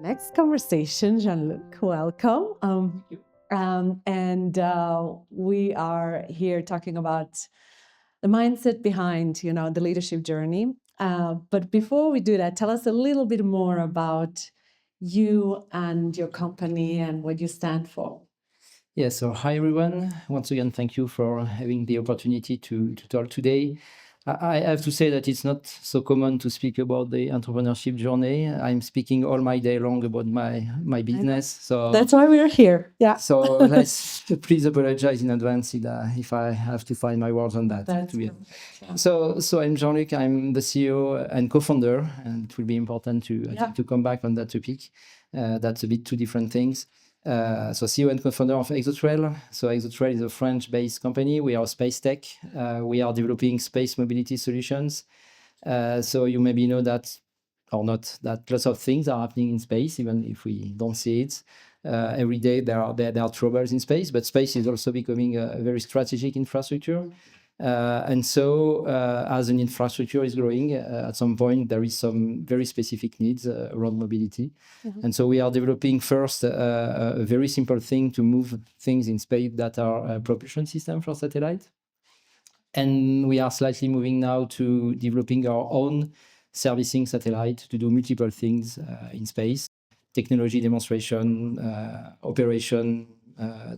Next conversation, Jean-Luc, welcome. We are here talking about the mindset behind, the leadership journey. But before we do that, tell us a little bit more about you and your company and what you stand for. Yeah, so hi everyone. Once again, thank you for having the opportunity to talk today. I have to say that it's not so common to speak about the entrepreneurship journey. I'm speaking all my day long about my business. So That's why we're here. Yeah. so let's please apologize in advance if I have to find my words on that. That's to be perfect. Yeah. So I'm Jean Luc. I'm the CEO and co-founder, and it will be important I think, to come back on that topic. That's a bit two different things. So CEO and co-founder of Exotrail. So Exotrail is a French-based company. We are space tech. We are developing space mobility solutions. So you maybe know that or not that lots of things are happening in space, even if we don't see it. Every day there are troubles in space, but space is also becoming a very strategic infrastructure. And so as an infrastructure is growing, at some point there is some very specific needs around mobility. And so we are developing first a very simple thing to move things in space that are a propulsion system for satellite. And we are slightly moving now to developing our own servicing satellite to do multiple things in space: technology demonstration, operation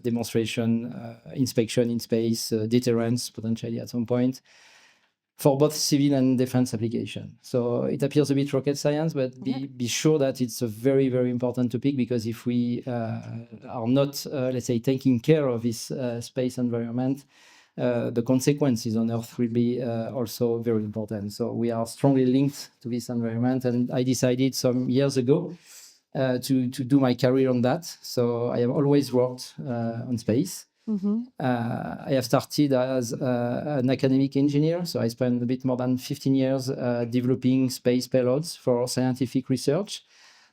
demonstration, inspection in space, deterrence potentially at some point, for both civil and defense application. So it appears a bit rocket science, but be sure that it's a very, very important topic, because if we are not, let's say, taking care of this space environment, the consequences on Earth will be also very important. So we are strongly linked to this environment, and I decided some years ago to do my career on that. So I have always worked on space. I have started as an academic engineer, so I spent a bit more than 15 years developing space payloads for scientific research.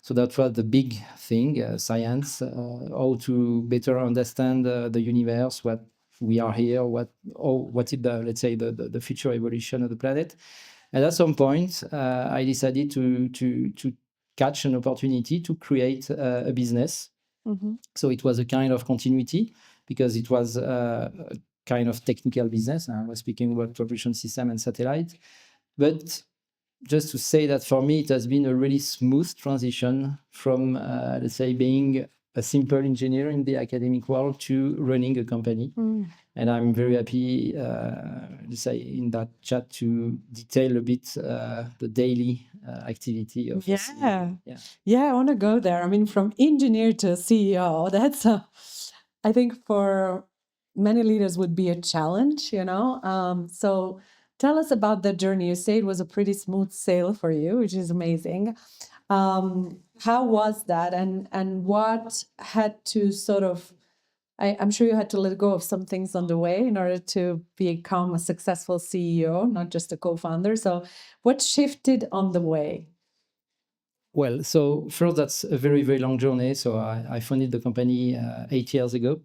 So that was the big thing, science, how to better understand the universe, what we are here, what is the, let's say, the future evolution of the planet. And at some point, I decided to catch an opportunity to create a business. So it was a kind of continuity, because it was a kind of technical business. I was speaking about propulsion system and satellite. But just to say that for me, it has been a really smooth transition from, let's say, being a simple engineer in the academic world to running a company. And I'm very happy, let's say, in that chat to detail a bit the daily activity of Yeah, I want to go there. I mean, from engineer to CEO, that's I think for many leaders would be a challenge, So tell us about the journey. You say it was a pretty smooth sail for you, which is amazing. How was that, and what had to sort of, I'm sure you had to let go of some things on the way in order to become a successful CEO, not just a co-founder. So what shifted on the way? Well, so first, that's a very, very long journey. So I founded the company 8 years ago.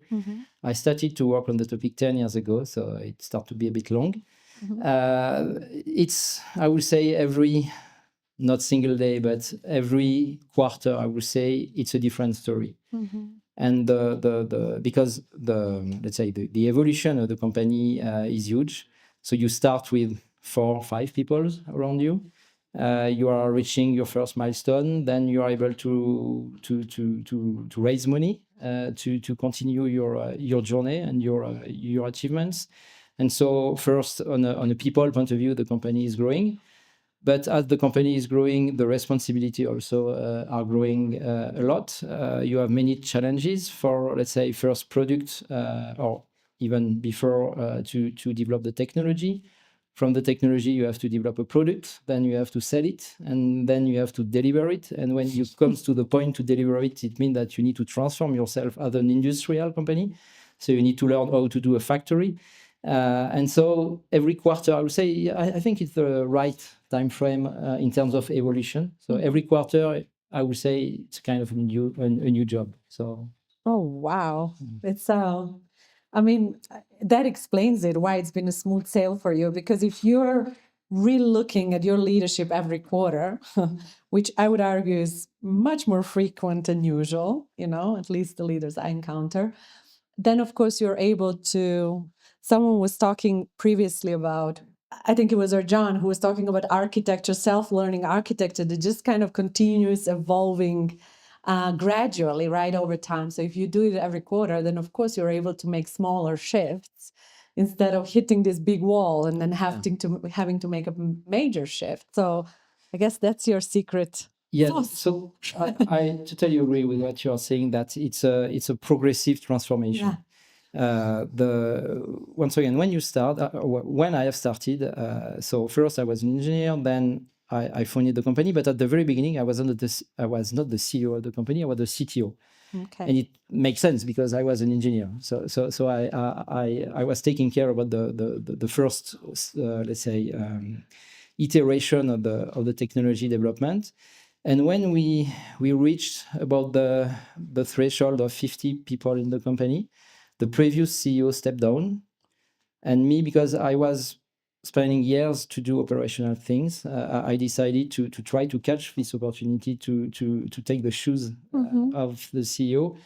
I started to work on the topic 10 years ago, so it started to be a bit long. It's, I would say, every, not single day, but every quarter, I would say it's a different story. And because let's say the evolution of the company is huge. So you start with 4 or 5 people around you. You are reaching your first milestone, then you are able to raise money to continue your journey and your achievements. And so first, on a people point of view, the company is growing. But as the company is growing, the responsibility also are growing a lot. You have many challenges for, let's say, first product or even before to develop the technology. From the technology, you have to develop a product, then you have to sell it, and then you have to deliver it. And when you come to the point to deliver it, it means that you need to transform yourself as an industrial company. So you need to learn how to do a factory. And so every quarter, I would say, I think it's the right time frame in terms of evolution. So every quarter, I would say it's kind of a new job. So. Oh, wow. It's I mean, that explains it, why it's been a smooth sail for you. Because if you're re-looking at your leadership every quarter, which I would argue is much more frequent than usual, at least the leaders I encounter, then of course you're able to, someone was talking previously about, I think it was John who was talking about architecture, self-learning architecture, that just kind of continues evolving gradually, right, over time. So if you do it every quarter, then of course you're able to make smaller shifts instead of hitting this big wall and then having to make a major shift. So I guess that's your secret. Yeah, so I totally agree with what you're saying, that it's a progressive transformation. Once again, when you start, when I have started, so first I was an engineer, then I founded the company, but at the very beginning I was not the CEO of the company, I was the CTO. Okay. And it makes sense because I was an engineer. So I was taking care about the first let's say iteration of the technology development. And when we reached about the threshold of 50 people in the company, the previous CEO stepped down, and me, because I was spending years to do operational things, I decided to try to catch this opportunity to take the shoes of the CEO,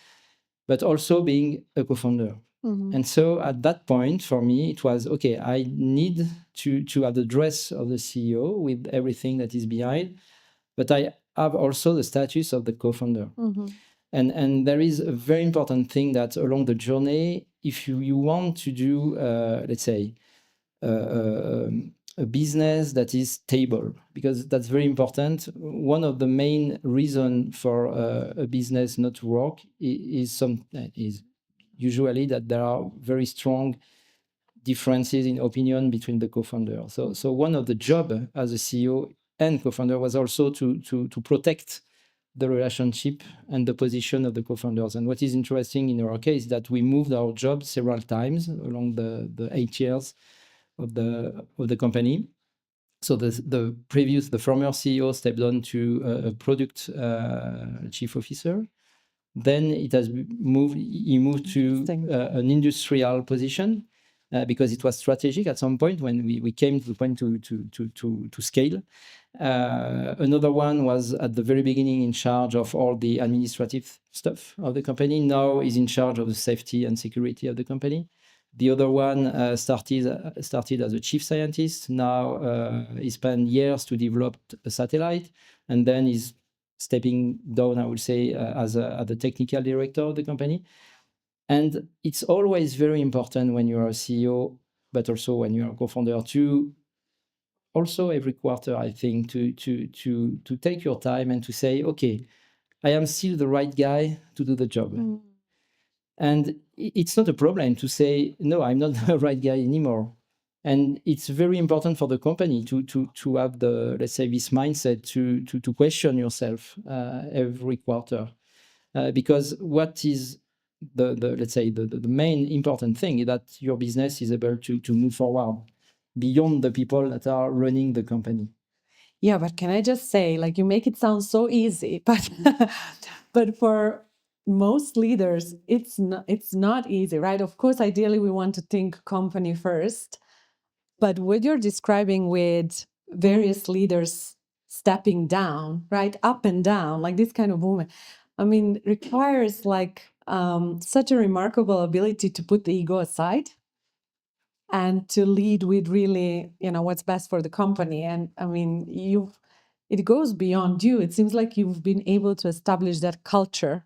but also being a co-founder. And so at that point, for me, it was, okay, I need to have the dress of the CEO with everything that is behind, but I have also the status of the co-founder. And there is a very important thing that along the journey, if you want to do, let's say, a business that is stable, because that's very important. One of the main reasons for a business not to work is usually that there are very strong differences in opinion between the co-founders. So one of the job as a CEO and co-founder was also to protect the relationship and the position of the co-founders. And what is interesting in our case is that we moved our job several times along the 8 years of the company. So the former CEO stepped on to a product chief officer. Then he moved to an industrial position because it was strategic at some point when we came to the point to scale. Another one was at the very beginning in charge of all the administrative stuff of the company. Now he's in charge of the safety and security of the company. The other one started as a chief scientist. Now he spent years to develop a satellite, and then he's stepping down, I would say, as the technical director of the company. And it's always very important when you're a CEO, but also when you're a co-founder, to also every quarter, I think, to take your time and to say, okay, I am still the right guy to do the job. And it's not a problem to say, no, I'm not the right guy anymore. And it's very important for the company to have the, let's say, this mindset to question yourself every quarter. Because what is the let's say, the main important thing is that your business is able to move forward beyond the people that are running the company. Yeah, but can I just say, like, you make it sound so easy, but but for most leaders, it's not easy, right? Of course, ideally, we want to think company first, but what you're describing with various leaders stepping down, right, up and down, like this kind of movement, I mean, requires like such a remarkable ability to put the ego aside and to lead with really, what's best for the company. And I mean, it goes beyond you. It seems like you've been able to establish that culture.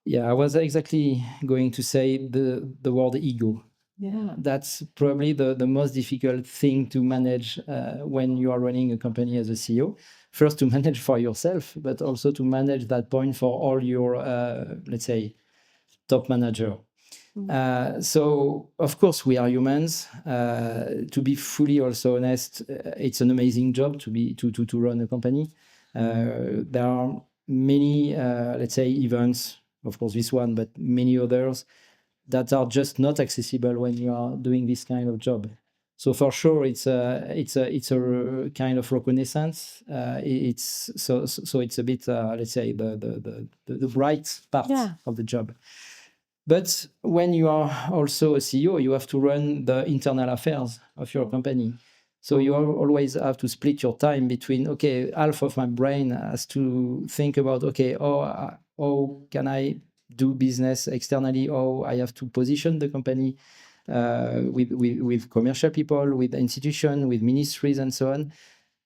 Yeah, I was exactly going to say the word ego. Yeah. That's probably the most difficult thing to manage when you are running a company as a CEO. First, to manage for yourself, but also to manage that point for all your, let's say, top manager. So, of course, we are humans. To be fully also honest, it's an amazing job to run a company. There are many, let's say, events, of course, this one, but many others that are just not accessible when you are doing this kind of job. So for sure, it's a kind of reconnaissance. It's a bit, let's say, the bright part of the job. But when you are also a CEO, you have to run the internal affairs of your company. So you always have to split your time between, okay, half of my brain has to think about, okay, how can I do business externally? Or I have to position the company with commercial people, with institutions, with ministries, and so on.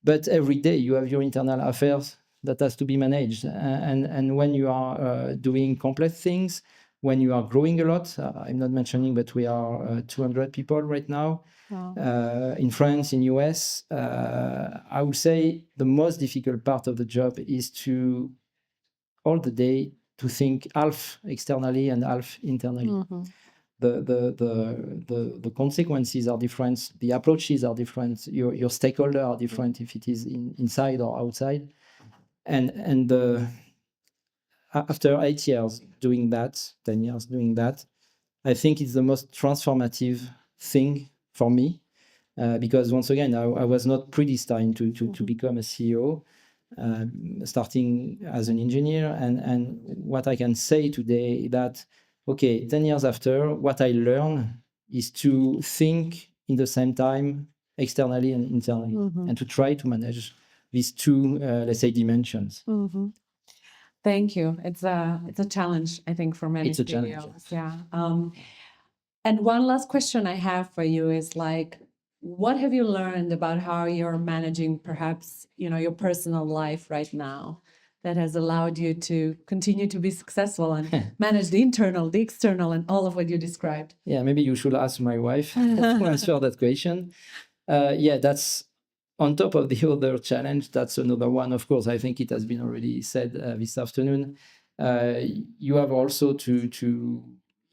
But every day you have your internal affairs that has to be managed. And when you are doing complex things, when you are growing a lot, I'm not mentioning, but we are 200 people right now. Wow. In France, in US, I would say the most difficult part of the job is to all the day to think half externally and half internally. Mm-hmm. The consequences are different, the approaches are different, your stakeholders are different if it is inside or outside. And after 8 years doing that, 10 years doing that, I think it's the most transformative thing for me. Because once again, I was not predestined to become a CEO, starting as an engineer. And what I can say today that, okay, 10 years after, what I learned is to think in the same time, externally and internally, and to try to manage these two, let's say, dimensions. Thank you. It's a challenge, I think, for many CEOs. Yeah. And one last question I have for you is like, what have you learned about how you're managing perhaps, your personal life right now that has allowed you to continue to be successful and manage the internal, the external, and all of what you described? Yeah, maybe you should ask my wife to answer that question. Yeah, that's on top of the other challenge. That's another one. Of course, I think it has been already said this afternoon. You have also to,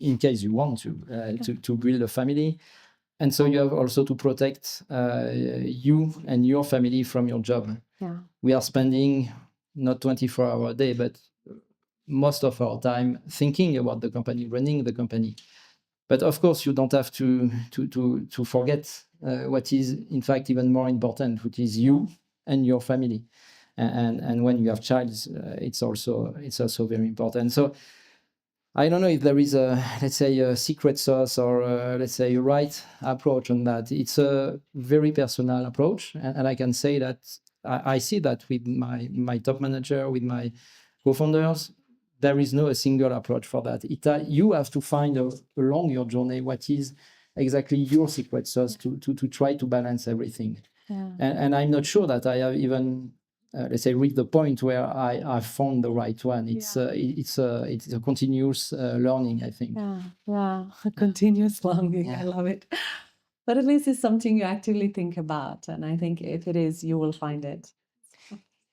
in case you want to build a family. And so you have also to protect you and your family from your job. Yeah. We are spending not 24 hours a day, but most of our time thinking about the company, running the company. But of course, you don't have to forget what is, in fact, even more important, which is you and your family. And when you have child, it's also very important. So I don't know if there is let's say, a secret sauce or let's say a right approach on that. It's a very personal approach, and I can say that I see that with my top manager, with my co-founders. There is no a single approach for that. You have to find along your journey what is exactly your secret sauce to try to balance everything. Yeah. And I'm not sure that I have even let's say reached the point where I found the right one. It's a continuous learning, I think. Yeah, a continuous learning. Yeah. I love it. But at least it's something you actively think about, and I think if it is, you will find it.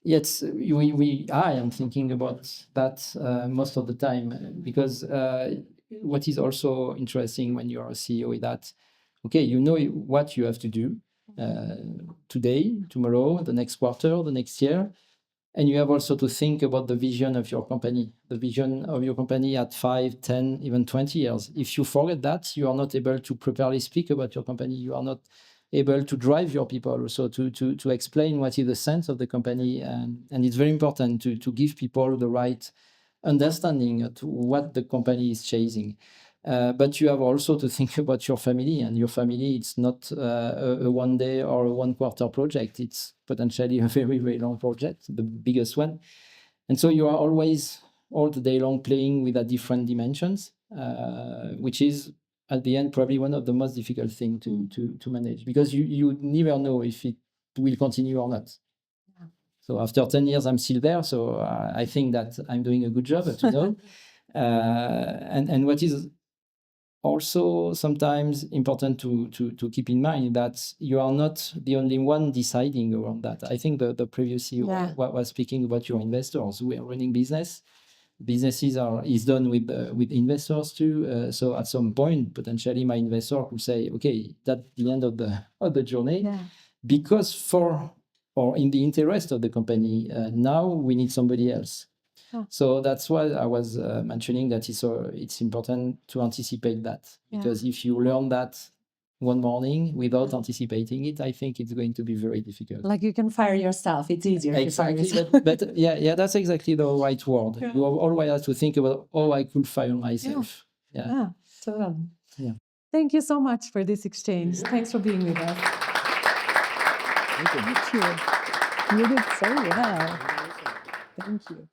Yes, I am thinking about that most of the time, because what is also interesting when you're a CEO is that, okay, you know what you have to do today, tomorrow, the next quarter, the next year, and you have also to think about the vision of your company, at 5, 10, even 20 years. If you forget that, you are not able to properly speak about your company. You are not able to drive your people, also to explain what is the sense of the company. And it's very important to give people the right understanding of what the company is chasing. But you have also to think about your family, and your family, it's not a 1 day or a 1 quarter project. It's potentially a very, very long project, the biggest one. And so you are always all the day long playing with different dimensions, which is at the end probably one of the most difficult things to manage, because you never know if it will continue or not. Yeah. So after 10 years, I'm still there. So I think that I'm doing a good job, to know. And what is also sometimes important to keep in mind that you are not the only one deciding around that. I think the previous CEO was speaking about your investors who are running businesses is done with investors too. So at some point, potentially my investor could say, okay, that's the end of the journey, because for or in the interest of the company, now we need somebody else. So that's why I was mentioning that it's important to anticipate that, because if you learn that one morning without anticipating it, I think it's going to be very difficult. Like you can fire yourself. It's easier. Exactly, but yeah, that's exactly the right word. Yeah. You always have to think about, I could fire myself. Yeah, totally. Yeah. Thank you so much for this exchange. Thanks for being with us. you. You did so well. Thank you.